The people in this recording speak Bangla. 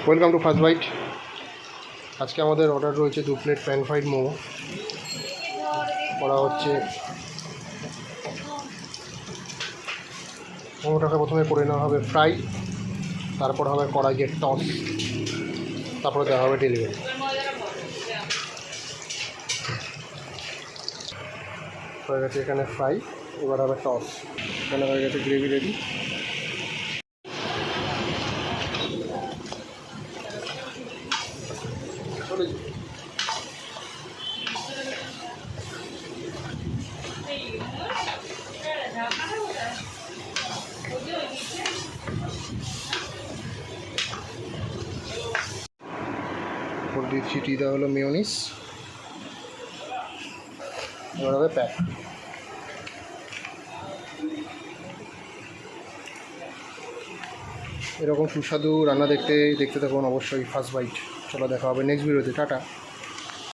Welcome to first bite. আজকে আমাদের অর্ডার রয়েছে 2 প্লেট প্যান ফ্রাইড মোমো করা হচ্ছে। মোমোটাকে প্রথমে করে নেওয়া হবে ফ্রাই, তারপর হবে কড়াইয়ে টস, তারপরে দেওয়া হবে ডেলিভারি। হয়ে গেছে এখানে ফ্রাই, এবার হবে টস। এখানে হয়ে গেছে গ্রেভি রেডি। উপর দিয়ে ছিটিয়ে দেওয়া হলো মেয়োনিজ। এবার হবে প্যাক। এরকম সুস্বাদু রান্না দেখতে থাকুন অবশ্যই ফার্স্ট বাইট। চলো দেখা হবে নেক্সট ভিডিওতে। টাটা।